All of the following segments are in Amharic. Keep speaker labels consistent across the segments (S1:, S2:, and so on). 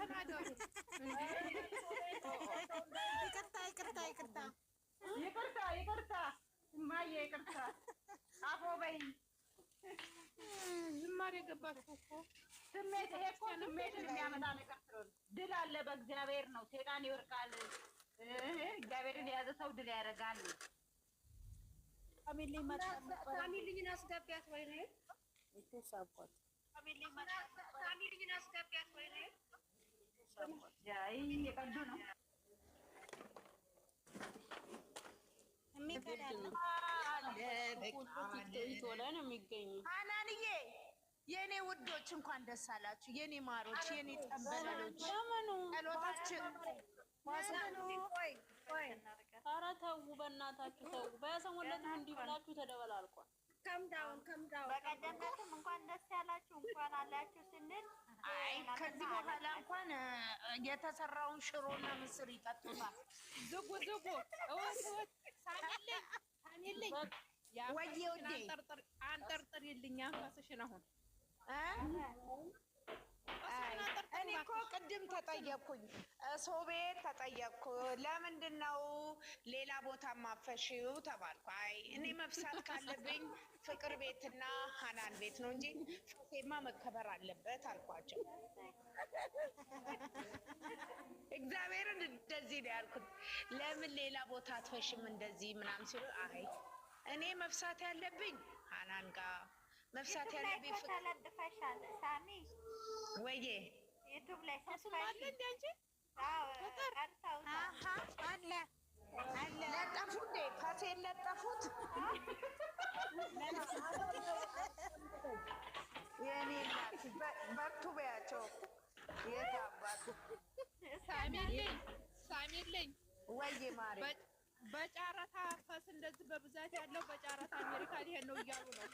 S1: ደህና ደሩ። ይቅርታ እማዬ ይቅርታ። አፎ በይኝ። ዝማሬ ገባችሁ እኮ ስሜት እኮ ስሜትን የሚያመጣ ነገር ስለሆነ ድል አለ በእግዚአብሔር ነው። ሴጣን ይወርቃል። እግዚአብሔርን የያዘ ሰው ድል ያደርጋል።
S2: ፋሚሊን አስገቢያት ወይ ነው የተሳቋት። ፋሚሊን አስገቢያት ወይ ነው
S1: የቀዱ ነው
S3: ሀናንዬ የኔ ውዶች እንኳን ደስ አላችሁ። የኔ ማሮች፣ የኔ ጠንበለሎች ጸሎታችን
S4: ኧረ ተው በእናታችሁ ተው። በሰሞኑን እንዲህ ብላችሁ ተደበላልቋል።
S5: በቀደምነትም እንኳን ደስ ያላችሁ እንኳን አላችሁ ስንል
S3: ከዚህ በኋላ እንኳን የተሰራውን ሽሮና ምስር ይጠጡታል።
S1: ዝጉ ሳሚልኝ
S3: ወይዬ ውዴ
S1: አንጠርጥሪልኝ አንፈስሽን አሁን
S3: እኔ እኮ ቅድም ተጠየቅኩኝ፣ ሶቤት ተጠየቅኩ። ለምንድን ነው ሌላ ቦታ ማፈሽው ተባልኩ። አይ እኔ መብሳት ካለብኝ ፍቅር ቤትና ሀናን ቤት ነው እንጂ ፎቴማ መከበር አለበት አልኳቸው። እግዚአብሔርን እንደዚህ ነው ያልኩት። ለምን ሌላ ቦታ አትፈሽም እንደዚህ ምናምን ሲሉ አይ እኔ መብሳት ያለብኝ ሀናን ጋር መብሳት ያለብኝ ፍቅር
S5: ተለጥፈሻል ሳሚ
S3: ወይዬ
S5: ዩቱብ ላይ
S1: ተስማለ እንዴ አንቺ?
S3: አለ ለጠፉ እንዴ ፓሴን ለጠፉት። የኔ እናት በርቱ በያቸው። የታባቱ
S1: ሳሚልኝ
S3: ወይዬ ማሬ
S1: በጨረታ ፈስ እንደዚህ በብዛት ያለው በጨረታ አሜሪካ ሊሄድ ነው እያሉ ነው።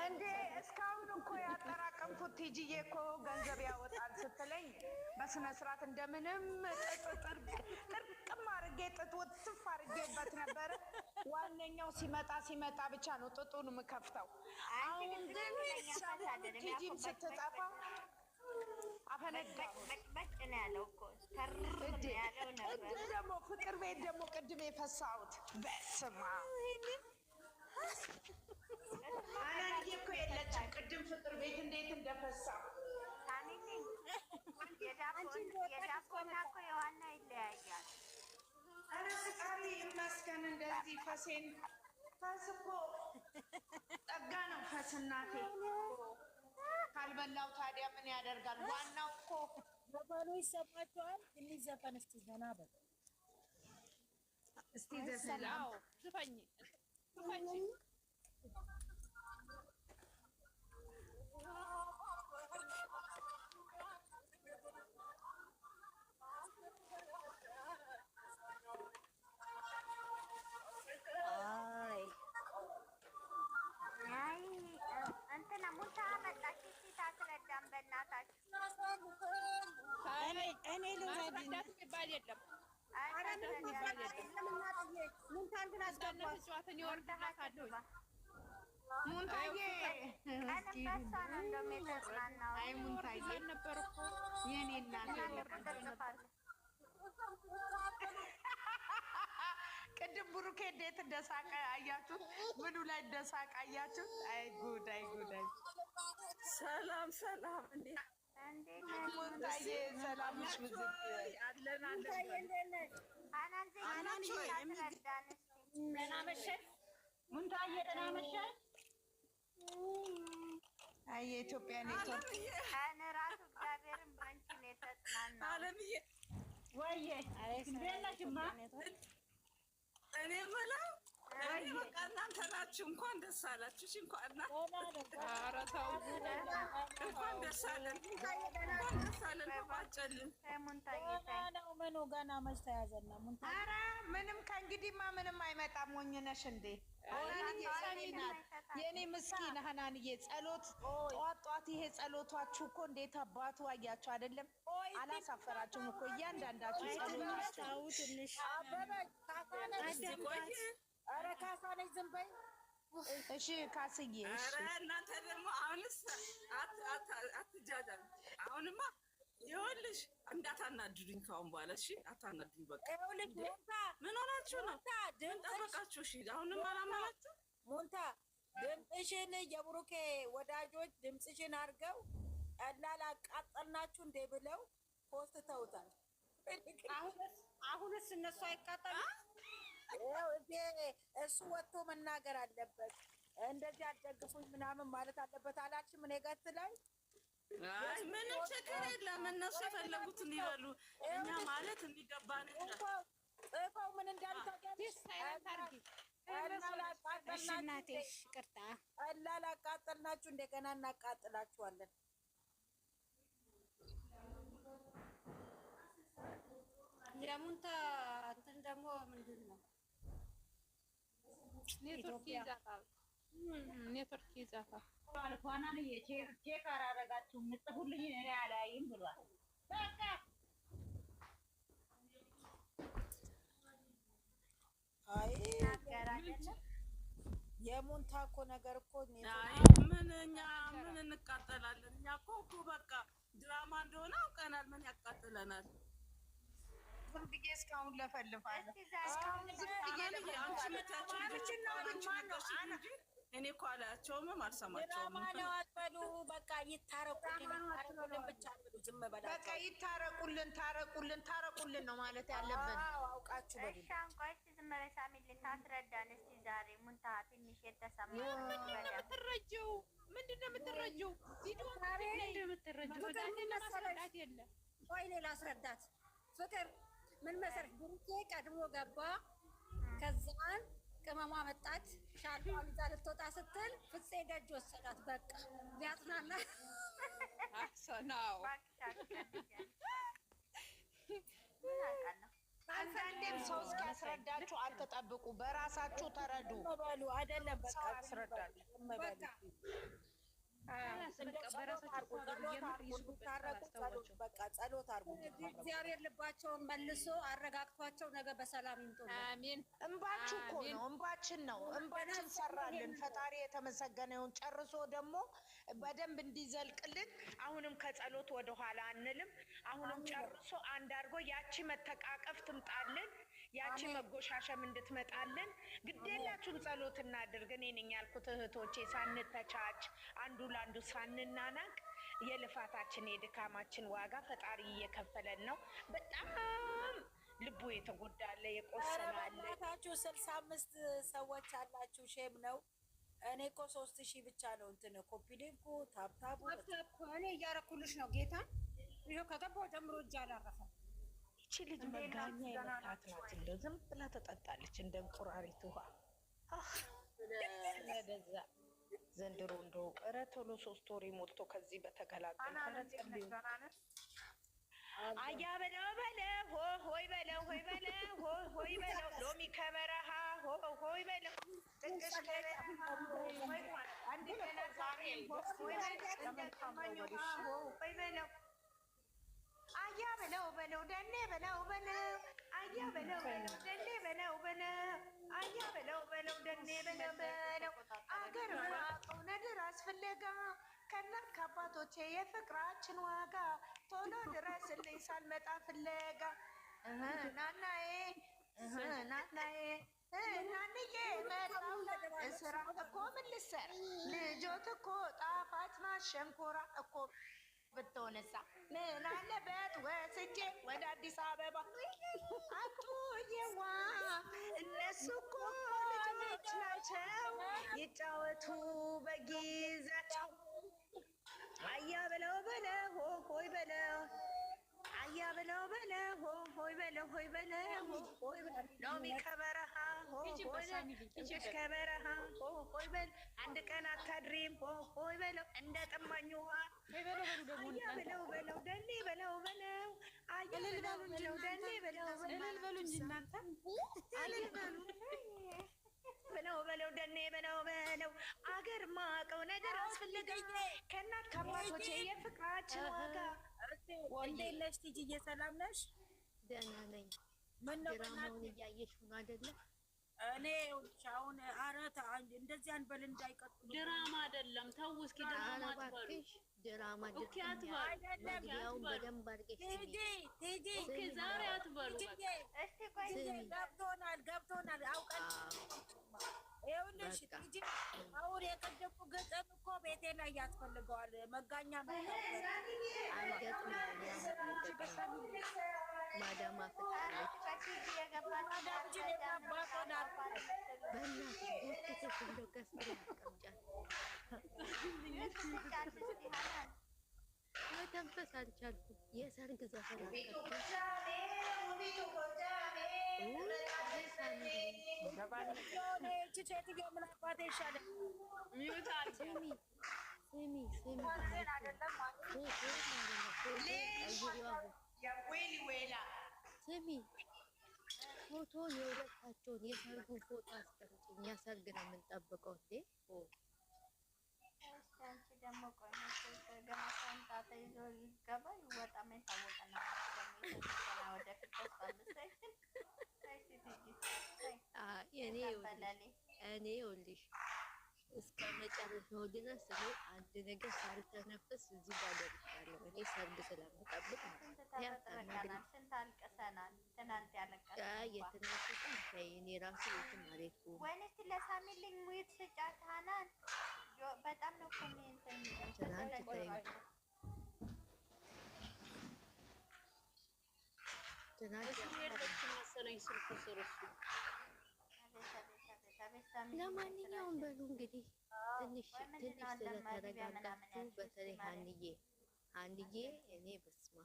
S3: እንዴ እስካሁን እኮ ያጠራቀምኩት ቲጂዬ እኮ ገንዘብ ያወጣል ስትለኝ በስነ ስርዓት እንደምንም ጥርቅም አድርጌ ጥጥ ውትፍ አድርጌበት ነበረ። ዋነኛው ሲመጣ ብቻ ነው ጥጡን የምከፍተው። አሁን ግን ቲጂም ስትጠፋ አፈነዳሁ።
S5: በጭ ነው ያለው እኮ ያለው ነበር።
S3: ደግሞ ፍቅር ቤት ደግሞ ቅድም የፈሳሁት በስማ አናንዬ እኮ የለችም። ቅድም ፍቅር ቤት እንዴት እንደፈሳሁ
S5: የዳቦና እኮ የዋና ይለያያል።
S3: ኧረ ፈጣሪ ይመስገን። እንደዚህ ፈሴን ፈስ እኮ ጸጋ ነው። ፈስ እናቴ ካልበላው ታዲያ ምን ያደርጋል? ዋናው እኮ
S2: ዘፈኑ ይሰማችኋል። ትንሽ ዘፈን እስቲ ዘና በል
S3: እስቲ ዘፈናው
S1: ዝፈኝ
S5: እንትና ሙታ መጣች። እስኪ ታስረዳን በእናታችሁ።
S2: እኔ ልረዳት
S1: የሚባል የለም።
S2: ሙንታን አስገባት።
S1: ጨዋታን ይወርድላታለሁ።
S3: ሙንታዬ
S5: ቀንበሳ ነው እንደውም የተጽናናው።
S3: አይ ሙንታዬ
S1: ነበር እኮ
S3: የኔ እናት ቅድም ብሩኬ እንዴት እንደሳቀ አያችሁ? ምኑ ላይ እንደሳቀ አያችሁ? አይ ጉድ አይ ጉድ አይ
S4: ሰላም እንዴት
S3: ሙንታዬ ሰላም ነሽ? ምዝት
S1: አለን
S5: ሙንታዬ ደህና መሸሽ።
S3: አይ የኢትዮጵያ ኔትወርክ
S5: እኔ እራሱ እግዚአብሔርን በአንቺ ነው የተጽናናው።
S4: አለምዬ
S5: ወይዬ እንዴት ነሽማ?
S4: እኔ የምለው በቃ እናንተ ናችሁ። እንኳን ደስ አላችሁ። እንኳን ደስ አለን። ባጨልን
S2: ምኑ ገና መች ተያዘና
S3: ኧረ ምንም ከእንግዲህማ ምንም አይመጣም። ሞኝ ነሽ እንዴ? የኔ ምስኪን ሀናንዬ ጸሎት ጠዋት ይሄ ጸሎቷችሁ እኮ እንዴት አባቱ አያችሁ አይደለም? አላሳፈራችሁም እኮ እያንዳንዳችሁ ጸሎታችሁ።
S2: ትንሽ ኧረ ካሳነች ዝም በይ
S3: እሺ ካስዬ።
S4: ኧረ እናንተ ደግሞ አሁንስ አትጃጃሉ። አሁንማ ይኸውልሽ እንዳታናድዱኝ ከአሁን በኋላ እሺ፣ አታናድዱኝ በቃ።
S2: ይኸውልሽ ሞንታ
S4: ምን ሆናችሁ ነው? ምን ጠበቃችሁ? እሺ አሁንም አላመናችሁ።
S2: ሞንታ ድምፅሽን የብሩኬ ወዳጆች ድምፅሽን አድርገው ቀላል አቃጠልናችሁ እንዴ ብለው ፖስት ተውታል።
S6: አሁንስ እነሱ አይቃጠሉ።
S2: እሱ ወጥቶ መናገር አለበት። እንደዚህ አትደግፉኝ ምናምን ማለት አለበት። አላልሽም? እኔ ጋር ላይ
S4: አይ ምንም ችግር የለም። እነሱ የፈለጉትን ይበሉ። እኛ ማለት የሚገባን
S2: ጽፈው ምን እንዳሉ ታውቂያለሽ? ቀላል አቃጠልናችሁ እንደገና እናቃጥላችኋለን።
S6: የሙንታ እንትን ደግሞ ምንድን ነው?
S7: ኔትወርክ ይዛታል።
S1: አልኳናን ቼክ አላረጋችሁም ምጽፉልኝ እኔ አላይም ብሏል። በቃ
S2: አይ የሙንታ እኮ ነገር እኮ
S4: ምን እኛ ምን እንቃጠላለን? እኛ እኮ በቃ ድራማ እንደሆነ አውቀናል። ምን ያቃጥለናል?
S3: ዝም ብዬ እስካሁን ለፈልፋለሁ።
S4: እኔ እኮ አላያቸውም አልሰማቸውም።
S2: ድራማ አትበሉ። በቃ ይታረቁልን ብቻ በሉ። ዝም በላቸው።
S3: በቃ ይታረቁልን፣ ታረቁልን ነው ማለት ያለብን።
S2: አውቃችሁ በሉ።
S5: እሺ አንቆይ ዝም በይ ሳሚልን ታስረዳን እስኪ ዛሬ ሙንታ ትንሽ የተሰማ
S7: የምትረጂው ምንድን ነው የምትረጂው? ቪዲዮ ምንድን ነው የምትረጂው? ማስረዳት የለም።
S6: ቆይ እኔ ላስረዳት። ፍቅር ምን መሰለሽ፣ ብሩኬ ቀድሞ ገባ። ከዛን ቅመሟ መጣች። ሻርፓን ይዛ ልትወጣ ስትል ፍፄ ደጅ ወሰዳት። በቃ ሊያጽናና
S7: አሰናው
S3: አንዳንዴም ሰው እስኪያስረዳችሁ አትጠብቁ፣ በራሳችሁ ተረዱ።
S2: በሉ አይደለም በቃ
S3: ያስረዳል።
S2: በቃ ጸሎት አድርጉ።
S6: እግዚአብሔር ልባቸውን መልሶ አረጋግቷቸው ነገ በሰላም ይምጡ።
S7: አሜን።
S3: እንባችሁ እኮ ነው፣ እንባችን ነው። እንባችን ሰራልን። ፈጣሪ የተመሰገነውን ጨርሶ ደግሞ በደንብ እንዲዘልቅልን አሁንም ከጸሎት ወደኋላ አንልም። አሁንም ጨርሶ አንድ አድርጎ ያቺ መተቃቀፍ ትምጣልን፣ ያቺ መጎሻሸም እንድትመጣልን ግዴላችሁን ጸሎት እናድርግ። እኔ ነኝ ያልኩት እህቶቼ፣ ሳንተቻች አንዱ ለአንዱ ሳንናናቅ የልፋታችን የድካማችን ዋጋ ፈጣሪ እየከፈለን ነው። በጣም ልቡ የተጎዳለ የቆሰላለ
S2: ታችሁ 65 ሰዎች አላችሁ። ሼም ነው። እኔ እኮ 3000 ብቻ ነው እንትን ኮፒ ሊንኩ ታብታቡ
S6: እኔ እያረኩልሽ ነው። ጌታ ይኸው ከገባው ጀምሮ እጅ አላረፈም።
S3: ይቺ ልጅ መጋኛ የመታት ናት። እንደው ዝም ብላ ተጠጣለች እንደ እንቁራሪት ውሃ። ለዛ ዘንድሮ እንደው ኧረ ቶሎ 3 ወር ሞልቶ ከዚህ በተገላገል አያ በለው በለው ሆይ በለው ሆይ በለው ሆይ በለው ሎሚ ከበረሃ ሆይ በለው ጥቅሽ ከበረሃ አንድ ገና ዛሬ ሆይ በለው አያ በለው በለው ደኔ በለው በለው አያ በለው በለው ደኔ በለው በለው አያ በለው በለው ደኔ በለው በለው አገር ማቀው ነድር አስፈለጋ ከእናት ከአባቶቼ የፍቅራችን ዋጋ ቶሎ ድረስልኝ ሳልመጣ ፍለጋ ናናዬ ናናዬ ናንዬ መጣው እስራ እኮ ምን ልሰራ ልጆት እኮ ጣፋጭ ማሸንኮራ እኮ ብትሆንሳ ምን አለበት ወስጄ ወደ አዲስ አበባ አቱዬዋ እነሱ እኮ ልጆች ናቸው ይጫወቱ በጊዜያቸው አያ በለው በለው ሆይ በለው አያ በለው በለው ሆይ በለው ሆይ በለው ሆይ በለው ሎሚ ከበረሃ ሆይ ከበረሃ ሆይ በል አንድ ቀን አታድሪም ሆይ በለው እንደ ጠማኝ ውሃ አያ በለው በለው ደኔ በለው በለው አያ በለው በለው ደኔ በለው
S7: እልል በሉ እንጂ እናንተ
S3: እልል በሉ በለው በለው ደኔ በለው በለው አገር ማቀው ነገር አስፈልገኝ ከእናት ከአባቶቼ የፍቅራችን ዋጋ።
S2: እንዴት ነሽ ቲጂዬ? ሰላም ነሽ?
S8: ደህና ነኝ።
S2: ምን ነው
S8: ድራማውን እያየሽ ነው አይደለ?
S2: እኔ አሁን አረታ እንደዚህ አንበል እንዳይቀጥሉ
S7: ድራማ አይደለም። ተው እስኪ ድራማ አትበሉ።
S8: ድራማ
S7: ኦኬ አትበሉ።
S2: አይደለም
S8: መግቢያውን በደንብ አድርገሽ
S2: ቲጂ
S7: ዛሬ አትበሉ።
S5: እስቲ ቆይ
S2: ገብቶናል አውቀን ይኸውልሽ ቲጂ አሁን የቀደምኩ ገጠም እኮ ቤቴ ላይ ያስፈልገዋል መጋኛ
S8: ማዳማ መተንፈስ አልቻልኩም። የሰርግ ዘፈን ስሚ ፎቶን የሁለታቸውን የሰርጉን ፎቶ አስቀምጪ። እኛ ሰርግ ነው የምንጠብቀው እንዴ?
S5: አንቺ ደግሞ ቆይ ገና ሰንጣታ ይዞ ይገባ ይወጣም የታወቀ ነው። ወደፊት
S8: እኔ ይኸውልሽ እስከ መጨረሻው ድረስ እኔ አንድ ነገር ሳልተነፍስ እዚህ ጋር ደርሻለሁ። እኔ ሰርግ ስለምጠብቅ
S5: ስንት አልቅሰናል። ትናንት ያለቀሰን
S8: እኔ ራሱ የትም አልሄድኩም።
S5: ወይኔ እስኪ ለሳሚልኝ ሙይት ስጫት ሀናን በጣም ነው እኮ
S8: ለማንኛውም በሉ እንግዲህ ትንሽ ስለተረጋጋችሁ በተለይ ሀንዬ እኔ በስማ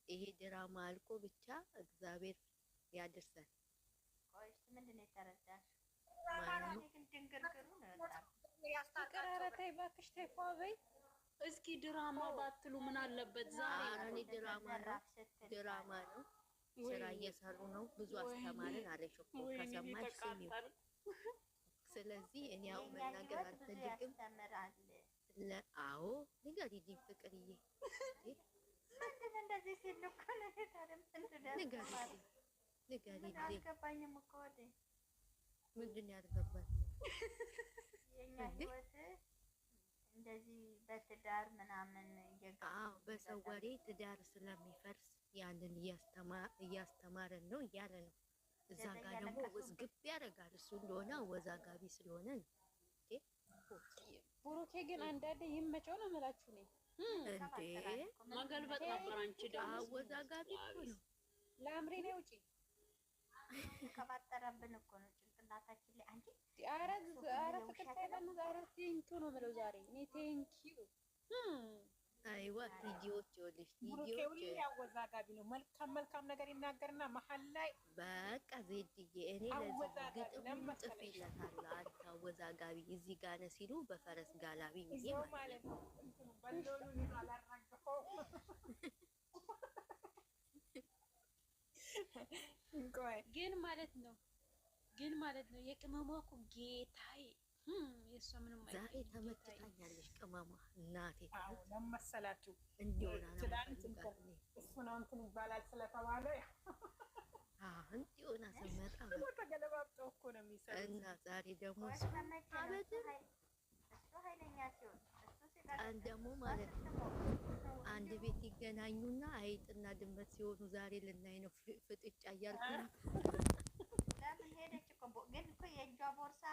S8: ይሄ ድራማ አልቆ ብቻ እግዚአብሔር ያድርሰን።
S5: ቆይ ምንድን ነው የተረዳሽ?
S7: ተይ እባክሽ ተይ ፏበይ። እስኪ ድራማ ባትሉ ምን አለበት? ዛሬ
S8: ድራማ ነው። ስራ እየሰሩ ነው። ብዙ አስተማርን አለሽ እኮ ከሰማሽ ስሚው። ስለዚህ እኔ አሁን መናገር አልፈልግም። አዎ ንገሪልኝ ፍቅርዬ።
S5: ምንድን እንደዚህ ሲል እኮ ነው ንገሪልኝ። አልገባኝም እኮ
S8: ምንድን ነው ያልገባኝ?
S5: የኛ ህይወት እንደዚህ በትዳር ምናምን
S8: በሰው ወሬ ትዳር ስለሚፈርስ ያንን እያስተማረን ነው እያለ ነው። እዛ ጋር ደግሞ ውዝግብ ያደርጋል። እሱ እንደሆነ አወዛጋቢ ስለሆነ ነው።
S7: ብሩኬ ግን አንዳንዴ ይመቸው ነው የምላችሁ ነው
S8: እንዴ።
S7: መገልበጥ ነበር። አንቺ ደግሞ
S8: አወዛጋቢ እኮ ነው።
S7: ለአምሬ ነው ውጪ
S5: ከባጠረብን እኮ ነው ጭንቅላታችን ላይ አንቺ።
S7: ኧረ ፍቅር ሳይበሉ ዛሬ ቴንኪው ነው የምለው ዛሬ እኔ ቴንኪው።
S8: አይዋ ቪዲዮዎች ይኸውልሽ
S3: ቪዲዮዎች አወዛጋቢ ነው። መልካም ነገር ይናገርና መሀል ላይ
S8: በቃ ዜድዬ እኔ ለዚህ ግጥም ጽፌለታለሁ። አንተ አወዛጋቢ እዚህ ጋር ነህ ሲሉ በፈረስ ጋላቢ ብዬ ማለት ነው።
S7: ግን ማለት ነው የቅመሟ እኮ ጌታዬ የእሷ ምንም
S8: ዛሬ ተመችታኛለሽ ቅመሟ እናቴ።
S3: አዎ ለመሰላችሁ
S8: እንዲሆና
S3: እሱ ነው እንትን ይባላል ስለተባለ
S8: እንዲሆና ስመጣ
S3: ተገለባብጠው እኮ ነው የሚሰሩት።
S8: እና ዛሬ ደግሞ ቀን ደግሞ ማለት ነው አንድ ቤት ይገናኙና አይጥና ድመት ሲሆኑ ዛሬ ልናይ ነው ፍጥጫ እያልኩ ነው።
S5: ለምን ሄደች እኮ ግን እኮ የእጇ ቦርሳ